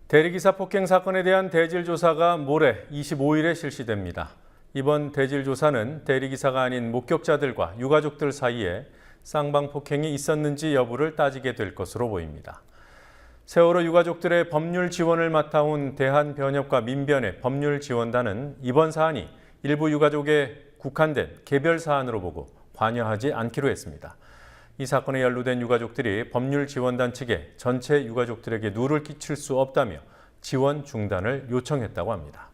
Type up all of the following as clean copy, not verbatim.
대리기사 폭행 사건에 대한 대질 조사가 모레 25일에 실시됩니다. 이번 대질 조사는 대리기사가 아닌 목격자들과 유가족들 사이에 쌍방 폭행이 있었는지 여부를 따지게 될 것으로 보입니다. 세월호 유가족들의 법률 지원을 맡아온 대한변협과 민변의 법률지원단은 이번 사안이 일부 유가족에 국한된 개별 사안으로 보고 관여하지 않기로 했습니다. 이 사건에 연루된 유가족들이 법률지원단 측에 전체 유가족들에게 누를 끼칠 수 없다며 지원 중단을 요청했다고 합니다.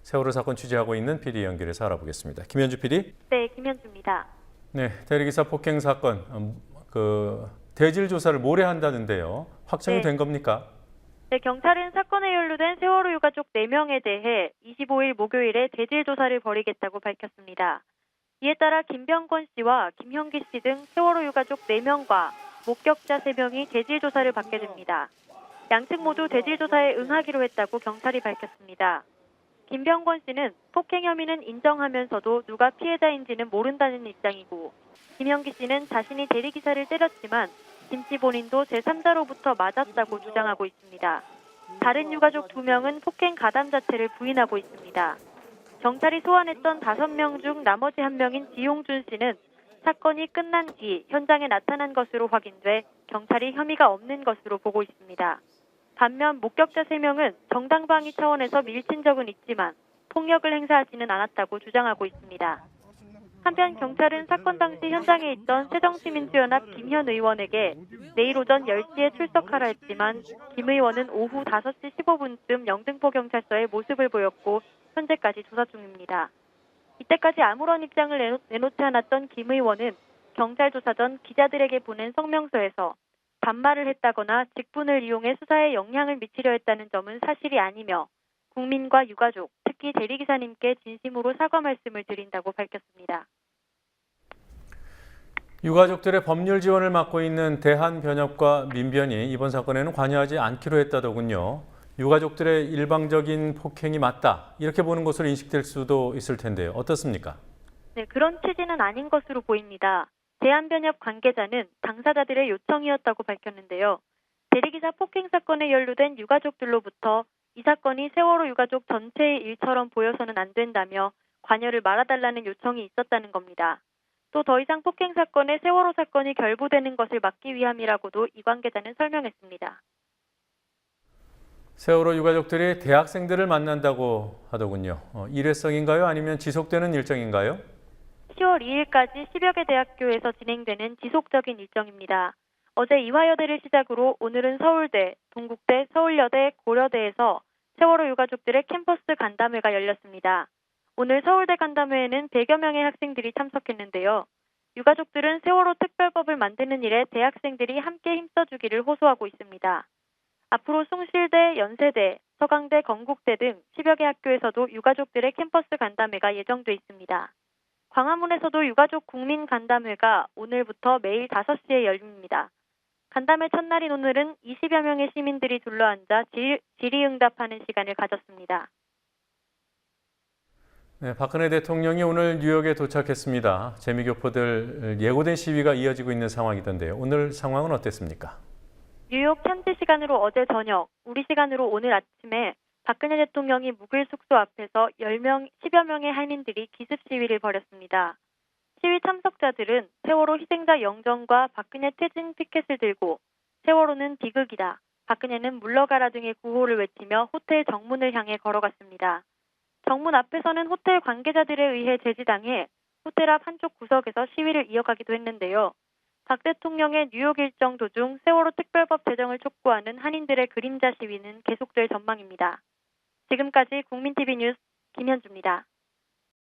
세월호 사건 취재하고 있는 PD 연결해서 알아보겠습니다. 김현주 PD. 네, 김현주입니다. 네, 대리기사 폭행 사건 대질 조사를 모레 한다는데요. 확정이 된 겁니까? 네, 경찰은 사건에 연루된 세월호 유가족 4명에 대해 25일 목요일에 대질 조사를 벌이겠다고 밝혔습니다. 이에 따라 김병권 씨와 김형기 씨 등 세월호 유가족 4명과 목격자 3명이 대질 조사를 받게 됩니다. 양측 모두 대질 조사에 응하기로 했다고 경찰이 밝혔습니다. 김병권 씨는 폭행 혐의는 인정하면서도 누가 피해자인지는 모른다는 입장이고, 김형기 씨는 자신이 대리기사를 때렸지만 김 씨 본인도 제3자로부터 맞았다고 주장하고 있습니다. 다른 유가족 2명은 폭행 가담 자체를 부인하고 있습니다. 경찰이 소환했던 5명 중 나머지 1명인 지용준 씨는 사건이 끝난 뒤 현장에 나타난 것으로 확인돼 경찰이 혐의가 없는 것으로 보고 있습니다. 반면 목격자 3명은 정당방위 차원에서 밀친 적은 있지만 폭력을 행사하지는 않았다고 주장하고 있습니다. 한편 경찰은 사건 당시 현장에 있던 새정치민주연합 김현 의원에게 내일 오전 10시에 출석하라 했지만 김 의원은 오후 5시 15분쯤 영등포 경찰서에 모습을 보였고 현재까지 조사 중입니다. 이때까지 아무런 입장을 내놓지 않았던 김 의원은 경찰 조사 전 기자들에게 보낸 성명서에서 반말을 했다거나 직분을 이용해 수사에 영향을 미치려 했다는 점은 사실이 아니며 국민과 유가족, 특히 대리기사님께 진심으로 사과 말씀을 드린다고 밝혔습니다. 유가족들의 법률 지원을 맡고 있는 대한변협과 민변이 이번 사건에는 관여하지 않기로 했다더군요. 유가족들의 일방적인 폭행이 맞다, 이렇게 보는 것으로 인식될 수도 있을 텐데요. 어떻습니까? 네, 그런 취지는 아닌 것으로 보입니다. 대한변협 관계자는 당사자들의 요청이었다고 밝혔는데요. 대리기사 폭행 사건에 연루된 유가족들로부터 이 사건이 세월호 유가족 전체의 일처럼 보여서는 안 된다며 관여를 말아달라는 요청이 있었다는 겁니다. 또 더 이상 폭행 사건에 세월호 사건이 결부되는 것을 막기 위함이라고도 이 관계자는 설명했습니다. 세월호 유가족들이 대학생들을 만난다고 하더군요. 일회성인가요? 아니면 지속되는 일정인가요? 10월 2일까지 10여 개 대학교에서 진행되는 지속적인 일정입니다. 어제 이화여대를 시작으로 오늘은 서울대, 동국대, 서울여대, 고려대에서 세월호 유가족들의 캠퍼스 간담회가 열렸습니다. 오늘 서울대 간담회에는 100여 명의 학생들이 참석했는데요. 유가족들은 세월호 특별법을 만드는 일에 대학생들이 함께 힘써주기를 호소하고 있습니다. 앞으로 숭실대, 연세대, 서강대, 건국대 등 10여 개 학교에서도 유가족들의 캠퍼스 간담회가 예정돼 있습니다. 광화문에서도 유가족 국민 간담회가 오늘부터 매일 5시에 열립니다. 간담회 첫날인 오늘은 20여 명의 시민들이 둘러앉아 질의응답하는 시간을 가졌습니다. 네, 박근혜 대통령이 오늘 뉴욕에 도착했습니다. 재미교포들 예고된 시위가 이어지고 있는 상황이던데요. 오늘 상황은 어땠습니까? 뉴욕 현지 시간으로 어제 저녁, 우리 시간으로 오늘 아침에 박근혜 대통령이 묵을 숙소 앞에서 10여 명의 한인들이 기습 시위를 벌였습니다. 시위 참석자들은 세월호 희생자 영정과 박근혜 퇴진 피켓을 들고 세월호는 비극이다, 박근혜는 물러가라 등의 구호를 외치며 호텔 정문을 향해 걸어갔습니다. 정문 앞에서는 호텔 관계자들에 의해 제지당해 호텔 앞 한쪽 구석에서 시위를 이어가기도 했는데요. 박 대통령의 뉴욕 일정 도중 세월호 특별법 제정을 촉구하는 한인들의 그림자 시위는 계속될 전망입니다. 지금까지 국민TV 뉴스 김현주입니다.